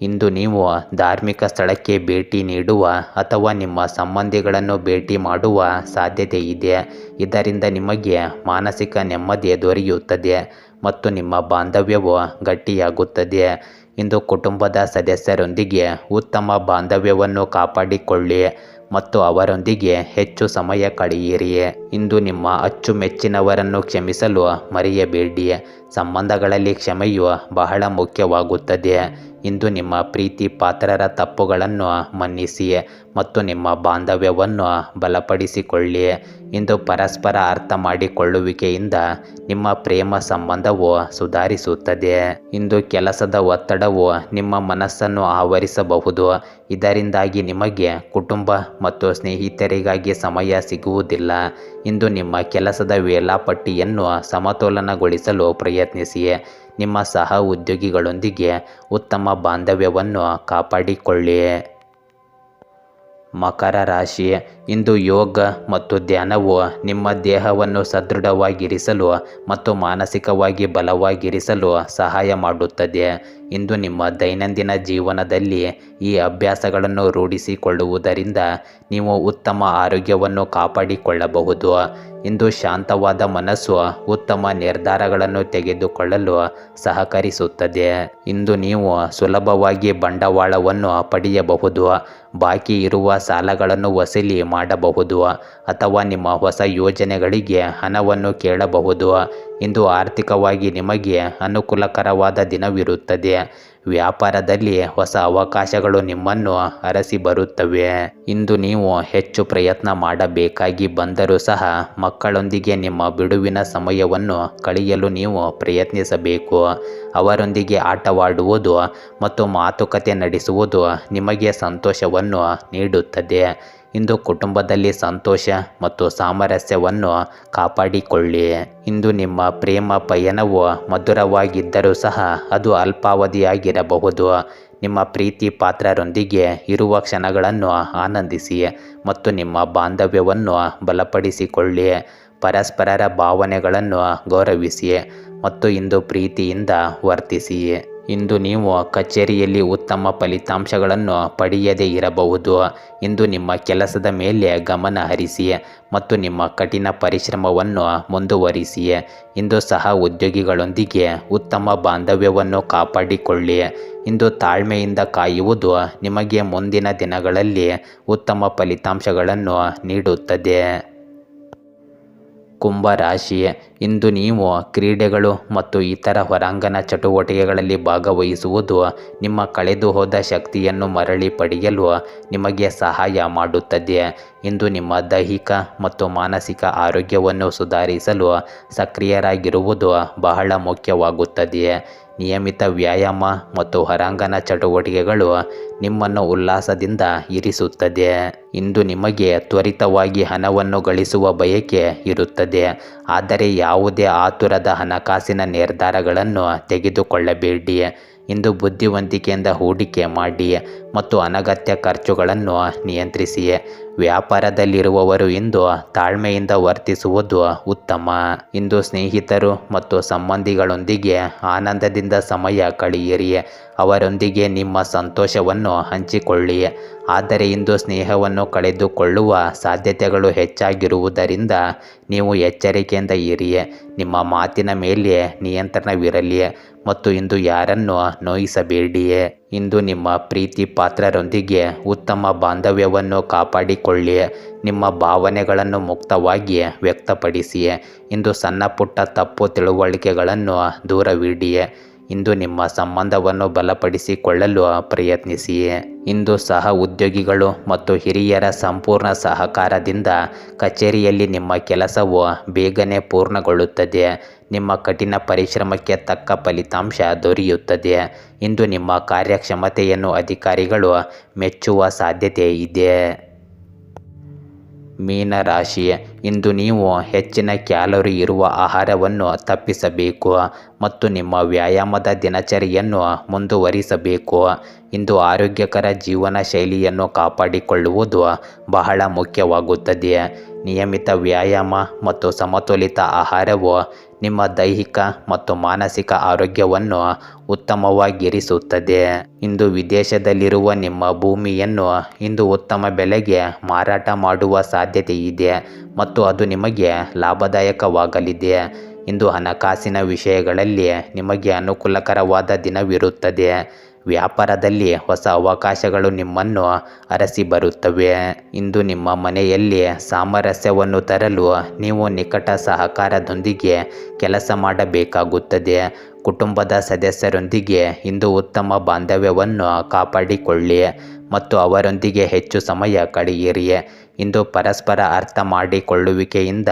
ಇಂದು ನೀವು ಧಾರ್ಮಿಕ ಸ್ಥಳಕ್ಕೆ ಭೇಟಿ ನೀಡುವ ಅಥವಾ ನಿಮ್ಮ ಸಂಬಂಧಿಗಳನ್ನು ಭೇಟಿ ಮಾಡುವ ಸಾಧ್ಯತೆ ಇದೆ. ಇದರಿಂದ ನಿಮಗೆ ಮಾನಸಿಕ ನೆಮ್ಮದಿ ದೊರೆಯುತ್ತದೆ ಮತ್ತು ನಿಮ್ಮ ಬಾಂಧವ್ಯವು ಗಟ್ಟಿಯಾಗುತ್ತದೆ. ಇಂದು ಕುಟುಂಬದ ಸದಸ್ಯರೊಂದಿಗೆ ಉತ್ತಮ ಬಾಂಧವ್ಯವನ್ನು ಕಾಪಾಡಿಕೊಳ್ಳಿ ಮತ್ತು ಅವರೊಂದಿಗೆ ಹೆಚ್ಚು ಸಮಯ ಕಳೆಯಿರಿ. ಇಂದು ನಿಮ್ಮ ಅಚ್ಚುಮೆಚ್ಚಿನವರನ್ನು ಕ್ಷಮಿಸಲು ಮರೆಯಬೇಡಿ. ಸಂಬಂಧಗಳಲ್ಲಿ ಕ್ಷಮೆಯು ಬಹಳ ಮುಖ್ಯವಾಗುತ್ತದೆ. ಇಂದು ನಿಮ್ಮ ಪ್ರೀತಿ ಪಾತ್ರರ ತಪ್ಪುಗಳನ್ನು ಮನ್ನಿಸಿ ಮತ್ತು ನಿಮ್ಮ ಬಾಂಧವ್ಯವನ್ನು ಬಲಪಡಿಸಿಕೊಳ್ಳಿ. ಇಂದು ಪರಸ್ಪರ ಅರ್ಥ ಮಾಡಿಕೊಳ್ಳುವಿಕೆಯಿಂದ ನಿಮ್ಮ ಪ್ರೇಮ ಸಂಬಂಧವು ಸುಧಾರಿಸುತ್ತದೆ. ಇಂದು ಕೆಲಸದ ಒತ್ತಡವು ನಿಮ್ಮ ಮನಸ್ಸನ್ನು ಆವರಿಸಬಹುದು. ಇದರಿಂದಾಗಿ ನಿಮಗೆ ಕುಟುಂಬ ಮತ್ತು ಸ್ನೇಹಿತರಿಗಾಗಿ ಸಮಯ ಸಿಗುವುದಿಲ್ಲ. ಇಂದು ನಿಮ್ಮ ಕೆಲಸದ ವೇಳಾಪಟ್ಟಿಯನ್ನು ಸಮತೋಲನಗೊಳಿಸಲು ಪ್ರಯತ್ನಿಸಿ. ನಿಮ್ಮ ಸಹ ಉದ್ಯೋಗಿಗಳೊಂದಿಗೆ ಉತ್ತಮ ಬಾಂಧವ್ಯವನ್ನು ಕಾಪಾಡಿಕೊಳ್ಳಿ. ಮಕರ ರಾಶಿ, ಇಂದು ಯೋಗ ಮತ್ತು ಧ್ಯಾನವು ನಿಮ್ಮ ದೇಹವನ್ನು ಸದೃಢವಾಗಿರಿಸಲು ಮತ್ತು ಮಾನಸಿಕವಾಗಿ ಬಲವಾಗಿರಿಸಲು ಸಹಾಯ ಮಾಡುತ್ತದೆ. ಇಂದು ನಿಮ್ಮ ದೈನಂದಿನ ಜೀವನದಲ್ಲಿ ಈ ಅಭ್ಯಾಸಗಳನ್ನು ರೂಢಿಸಿಕೊಳ್ಳುವುದರಿಂದ ನೀವು ಉತ್ತಮ ಆರೋಗ್ಯವನ್ನು ಕಾಪಾಡಿಕೊಳ್ಳಬಹುದು. ಇಂದು ಶಾಂತವಾದ ಮನಸ್ಸು ಉತ್ತಮ ನಿರ್ಧಾರಗಳನ್ನು ತೆಗೆದುಕೊಳ್ಳಲು ಸಹಕರಿಸುತ್ತದೆ. ಇಂದು ನೀವು ಸುಲಭವಾಗಿ ಬಂಡವಾಳವನ್ನು ಪಡೆಯಬಹುದು, ಬಾಕಿ ಇರುವ ಸಾಲಗಳನ್ನು ವಸೂಲಿ ಮಾಡಬಹುದು ಅಥವಾ ನಿಮ್ಮ ಹೊಸ ಯೋಜನೆಗಳಿಗೆ ಹಣವನ್ನು ಕೇಳಬಹುದು. ಇಂದು ಆರ್ಥಿಕವಾಗಿ ನಿಮಗೆ ಅನುಕೂಲಕರವಾದ ದಿನವಿರುತ್ತದೆ. ವ್ಯಾಪಾರದಲ್ಲಿ ಹೊಸ ಅವಕಾಶಗಳು ನಿಮ್ಮನ್ನು ಅರಸಿ ಬರುತ್ತವೆ. ಇಂದು ನೀವು ಹೆಚ್ಚು ಪ್ರಯತ್ನ ಮಾಡಬೇಕಾಗಿ ಬಂದರೂ ಸಹ ಮಕ್ಕಳೊಂದಿಗೆ ನಿಮ್ಮ ಬಿಡುವಿನ ಸಮಯವನ್ನು ಕಳೆಯಲು ನೀವು ಪ್ರಯತ್ನಿಸಬೇಕು. ಅವರೊಂದಿಗೆ ಆಟವಾಡುವುದು ಮತ್ತು ಮಾತುಕತೆ ನಡೆಸುವುದು ನಿಮಗೆ ಸಂತೋಷವನ್ನು ನೀಡುತ್ತದೆ. ಇಂದು ಕುಟುಂಬದಲ್ಲಿ ಸಂತೋಷ ಮತ್ತು ಸಾಮರಸ್ಯವನ್ನು ಕಾಪಾಡಿಕೊಳ್ಳಿ. ಇಂದು ನಿಮ್ಮ ಪ್ರೇಮ ಪಯಣವು ಮಧುರವಾಗಿದ್ದರೂ ಸಹ ಅದು ಅಲ್ಪಾವಧಿಯಾಗಿರಬಹುದು. ನಿಮ್ಮ ಪ್ರೀತಿ ಪಾತ್ರರೊಂದಿಗೆ ಇರುವ ಕ್ಷಣಗಳನ್ನು ಆನಂದಿಸಿ ಮತ್ತು ನಿಮ್ಮ ಬಾಂಧವ್ಯವನ್ನು ಬಲಪಡಿಸಿಕೊಳ್ಳಿ. ಪರಸ್ಪರರ ಭಾವನೆಗಳನ್ನು ಗೌರವಿಸಿ ಮತ್ತು ಇಂದು ಪ್ರೀತಿಯಿಂದ ವರ್ತಿಸಿ. ಇಂದು ನೀವು ಕಚೇರಿಯಲ್ಲಿ ಉತ್ತಮ ಫಲಿತಾಂಶಗಳನ್ನು ಪಡೆಯದೇ ಇರಬಹುದು. ಇಂದು ನಿಮ್ಮ ಕೆಲಸದ ಮೇಲೆ ಗಮನ ಹರಿಸಿ ಮತ್ತು ನಿಮ್ಮ ಕಠಿಣ ಪರಿಶ್ರಮವನ್ನು ಮುಂದುವರಿಸಿ. ಇಂದು ಸಹ ಉದ್ಯೋಗಿಗಳೊಂದಿಗೆ ಉತ್ತಮ ಬಾಂಧವ್ಯವನ್ನು ಕಾಪಾಡಿಕೊಳ್ಳಿ. ಇಂದು ತಾಳ್ಮೆಯಿಂದ ಕಾಯುವುದು ನಿಮಗೆ ಮುಂದಿನ ದಿನಗಳಲ್ಲಿ ಉತ್ತಮ ಫಲಿತಾಂಶಗಳನ್ನು ನೀಡುತ್ತದೆ. ಕುಂಭ ರಾಶಿ, ಇಂದು ನೀವು ಕ್ರೀಡೆಗಳು ಮತ್ತು ಇತರ ಹೊರಾಂಗಣ ಚಟುವಟಿಕೆಗಳಲ್ಲಿ ಭಾಗವಹಿಸುವುದು ನಿಮ್ಮ ಕಳೆದುಹೋದ ಶಕ್ತಿಯನ್ನು ಮರಳಿ ಪಡೆಯಲು ನಿಮಗೆ ಸಹಾಯ ಮಾಡುತ್ತದೆ. ಇಂದು ನಿಮ್ಮ ದೈಹಿಕ ಮತ್ತು ಮಾನಸಿಕ ಆರೋಗ್ಯವನ್ನು ಸುಧಾರಿಸಲು ಸಕ್ರಿಯರಾಗಿರುವುದು ಬಹಳ ಮುಖ್ಯವಾಗುತ್ತದೆ. ನಿಯಮಿತ ವ್ಯಾಯಾಮ ಮತ್ತು ಹೊರಾಂಗಣ ಚಟುವಟಿಕೆಗಳು ನಿಮ್ಮನ್ನು ಉಲ್ಲಾಸದಿಂದ ಇರಿಸುತ್ತದೆ. ಇಂದು ನಿಮಗೆ ತ್ವರಿತವಾಗಿ ಹಣವನ್ನು ಗಳಿಸುವ ಬಯಕೆ ಇರುತ್ತದೆ, ಆದರೆ ಯಾವುದೇ ಆತುರದ ಹಣಕಾಸಿನ ನಿರ್ಧಾರಗಳನ್ನು ತೆಗೆದುಕೊಳ್ಳಬೇಡಿ. ಇಂದು ಬುದ್ಧಿವಂತಿಕೆಯಿಂದ ಹೂಡಿಕೆ ಮಾಡಿ ಮತ್ತು ಅನಗತ್ಯ ಖರ್ಚುಗಳನ್ನು ನಿಯಂತ್ರಿಸಿ. ವ್ಯಾಪಾರದಲ್ಲಿರುವವರು ಇಂದು ತಾಳ್ಮೆಯಿಂದ ವರ್ತಿಸುವುದು ಉತ್ತಮ. ಇಂದು ಸ್ನೇಹಿತರು ಮತ್ತು ಸಂಬಂಧಿಗಳೊಂದಿಗೆ ಆನಂದದಿಂದ ಸಮಯ ಕಳೆಯಿರಿ. ಅವರೊಂದಿಗೆ ನಿಮ್ಮ ಸಂತೋಷವನ್ನು ಹಂಚಿಕೊಳ್ಳಿ. ಆದರೆ ಇಂದು ಸ್ನೇಹವನ್ನು ಕಳೆದುಕೊಳ್ಳುವ ಸಾಧ್ಯತೆಗಳು ಹೆಚ್ಚಾಗಿರುವುದರಿಂದ ನೀವು ಎಚ್ಚರಿಕೆಯಿಂದ ಇರಿ. ನಿಮ್ಮ ಮಾತಿನ ಮೇಲೆ ನಿಯಂತ್ರಣವಿರಲಿ ಮತ್ತು ಇಂದು ಯಾರನ್ನು ನೋಯಿಸಬೇಡಿ. ಇಂದು ನಿಮ್ಮ ಪ್ರೀತಿ ಪಾತ್ರರೊಂದಿಗೆ ಉತ್ತಮ ಬಾಂಧವ್ಯವನ್ನು ಕಾಪಾಡಿಕೊಳ್ಳಿ. ನಿಮ್ಮ ಭಾವನೆಗಳನ್ನು ಮುಕ್ತವಾಗಿ ವ್ಯಕ್ತಪಡಿಸಿ. ಇಂದು ಸಣ್ಣ ಪುಟ್ಟ ತಪ್ಪು ತಿಳುವಳಿಕೆಗಳನ್ನು ದೂರವಿಡಿ. ಇಂದು ನಿಮ್ಮ ಸಂಬಂಧವನ್ನು ಬಲಪಡಿಸಿಕೊಳ್ಳಲು ಪ್ರಯತ್ನಿಸಿ. ಇಂದು ಸಹ ಉದ್ಯೋಗಿಗಳು ಮತ್ತು ಹಿರಿಯರ ಸಂಪೂರ್ಣ ಸಹಕಾರದಿಂದ ಕಚೇರಿಯಲ್ಲಿ ನಿಮ್ಮ ಕೆಲಸವು ಬೇಗನೆ ಪೂರ್ಣಗೊಳ್ಳುತ್ತದೆ. ನಿಮ್ಮ ಕಠಿಣ ಪರಿಶ್ರಮಕ್ಕೆ ತಕ್ಕ ಫಲಿತಾಂಶ ದೊರೆಯುತ್ತದೆ. ಇಂದು ನಿಮ್ಮ ಕಾರ್ಯಕ್ಷಮತೆಯನ್ನು ಅಧಿಕಾರಿಗಳು ಮೆಚ್ಚುವ ಸಾಧ್ಯತೆ ಇದೆ. ಮೀನ ರಾಶಿ, ಇಂದು ನೀವು ಹೆಚ್ಚಿನ ಕ್ಯಾಲೋರಿ ಇರುವ ಆಹಾರವನ್ನು ತಪ್ಪಿಸಬೇಕು ಮತ್ತು ನಿಮ್ಮ ವ್ಯಾಯಾಮದ ದಿನಚರಿಯನ್ನು ಮುಂದುವರಿಸಬೇಕು. ಇಂದು ಆರೋಗ್ಯಕರ ಜೀವನ ಶೈಲಿಯನ್ನು ಕಾಪಾಡಿಕೊಳ್ಳುವುದು ಬಹಳ ಮುಖ್ಯವಾಗುತ್ತದೆ. ನಿಯಮಿತ ವ್ಯಾಯಾಮ ಮತ್ತು ಸಮತೋಲಿತ ಆಹಾರವು ನಿಮ್ಮ ದೈಹಿಕ ಮತ್ತು ಮಾನಸಿಕ ಆರೋಗ್ಯವನ್ನು ಉತ್ತಮವಾಗಿರಿಸುತ್ತದೆ. ಇಂದು ವಿದೇಶದಲ್ಲಿರುವ ನಿಮ್ಮ ಭೂಮಿಯನ್ನು ಇಂದು ಉತ್ತಮ ಬೆಲೆಗೆ ಮಾರಾಟ ಮಾಡುವ ಸಾಧ್ಯತೆ ಇದೆ ಮತ್ತು ಅದು ನಿಮಗೆ ಲಾಭದಾಯಕವಾಗಲಿದೆ. ಇಂದು ಹಣಕಾಸಿನ ವಿಷಯಗಳಲ್ಲಿ ನಿಮಗೆ ಅನುಕೂಲಕರವಾದ ದಿನವಿರುತ್ತದೆ. ವ್ಯಾಪಾರದಲ್ಲಿ ಹೊಸ ಅವಕಾಶಗಳು ನಿಮ್ಮನ್ನು ಅರಸಿ ಬರುತ್ತವೆ. ಇಂದು ನಿಮ್ಮ ಮನೆಯಲ್ಲಿ ಸಾಮರಸ್ಯವನ್ನು ತರಲು ನೀವು ನಿಕಟ ಸಹಕಾರದೊಂದಿಗೆ ಕೆಲಸ ಮಾಡಬೇಕಾಗುತ್ತದೆ. ಕುಟುಂಬದ ಸದಸ್ಯರೊಂದಿಗೆ ಇಂದು ಉತ್ತಮ ಬಾಂಧವ್ಯವನ್ನು ಕಾಪಾಡಿಕೊಳ್ಳಿ ಮತ್ತು ಅವರೊಂದಿಗೆ ಹೆಚ್ಚು ಸಮಯ ಕಳೆಯಿರಿ. ಇಂದು ಪರಸ್ಪರ ಅರ್ಥ ಮಾಡಿಕೊಳ್ಳುವಿಕೆಯಿಂದ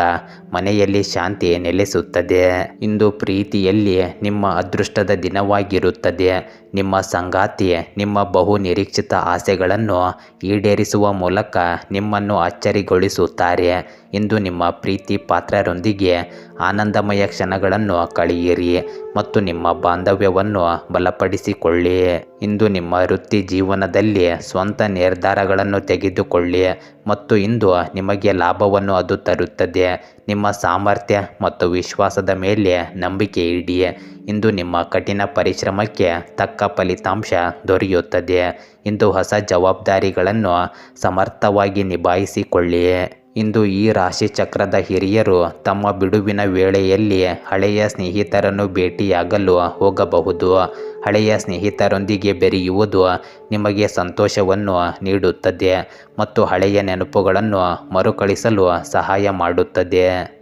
ಮನೆಯಲ್ಲಿ ಶಾಂತಿ ನೆಲೆಸುತ್ತದೆ. ಇಂದು ಪ್ರೀತಿಯಲ್ಲಿ ನಿಮ್ಮ ಅದೃಷ್ಟದ ದಿನವಾಗಿರುತ್ತದೆ. ನಿಮ್ಮ ಸಂಗಾತಿ ನಿಮ್ಮ ಬಹು ನಿರೀಕ್ಷಿತ ಆಸೆಗಳನ್ನು ಈಡೇರಿಸುವ ಮೂಲಕ ನಿಮ್ಮನ್ನು ಅಚ್ಚರಿಗೊಳಿಸುತ್ತಾರೆ. ಇಂದು ನಿಮ್ಮ ಪ್ರೀತಿ ಪಾತ್ರರೊಂದಿಗೆ ಆನಂದಮಯ ಕ್ಷಣಗಳನ್ನು ಕಳೆಯಿರಿ ಮತ್ತು ನಿಮ್ಮ ಬಾಂಧವ್ಯವನ್ನು ಬಲಪಡಿಸಿಕೊಳ್ಳಿ. ಇಂದು ನಿಮ್ಮ ವೃತ್ತಿ ಜೀವನದಲ್ಲಿ ಸ್ವಂತ ನಿರ್ಧಾರಗಳನ್ನು ತೆಗೆದುಕೊಳ್ಳಿ ಮತ್ತು ಇಂದು ನಿಮಗೆ ಲಾಭವನ್ನು ಅದು ತರುತ್ತದೆ. ನಿಮ್ಮ ಸಾಮರ್ಥ್ಯ ಮತ್ತು ವಿಶ್ವಾಸದ ಮೇಲೆ ನಂಬಿಕೆ ಇಡಿ. ಇಂದು ನಿಮ್ಮ ಕಠಿಣ ಪರಿಶ್ರಮಕ್ಕೆ ತಕ್ಕ ಫಲಿತಾಂಶ ದೊರೆಯುತ್ತದೆ. ಇಂದು ಹೊಸ ಜವಾಬ್ದಾರಿಗಳನ್ನು ಸಮರ್ಥವಾಗಿ ನಿಭಾಯಿಸಿಕೊಳ್ಳಿ. ಇಂದು ಈ ರಾಶಿಚಕ್ರದ ಹಿರಿಯರು ತಮ್ಮ ಬಿಡುವಿನ ವೇಳೆಯಲ್ಲಿ ಹಳೆಯ ಸ್ನೇಹಿತರನ್ನು ಭೇಟಿಯಾಗಲು ಹೋಗಬಹುದು. ಹಳೆಯ ಸ್ನೇಹಿತರೊಂದಿಗೆ ಬೆರೆಯುವುದು ನಿಮಗೆ ಸಂತೋಷವನ್ನು ನೀಡುತ್ತದೆ ಮತ್ತು ಹಳೆಯ ನೆನಪುಗಳನ್ನು ಮರುಕಳಿಸಲು ಸಹಾಯ ಮಾಡುತ್ತದೆ.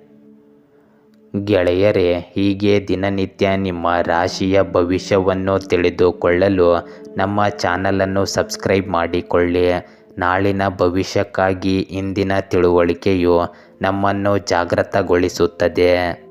ಗೆಳೆಯರೇ, ಹೀಗೆ ದಿನನಿತ್ಯ ನಿಮ್ಮ ರಾಶಿಯ ಭವಿಷ್ಯವನ್ನು ತಿಳಿದುಕೊಳ್ಳಲು ನಮ್ಮ ಚಾನಲನ್ನು ಸಬ್ಸ್ಕ್ರೈಬ್ ಮಾಡಿಕೊಳ್ಳಿ. ನಾಳಿನ ಭವಿಷ್ಯಕ್ಕಾಗಿ ಇಂದಿನ ತಿಳುವಳಿಕೆಯು ನಮ್ಮನ್ನು ಜಾಗೃತಗೊಳಿಸುತ್ತದೆ.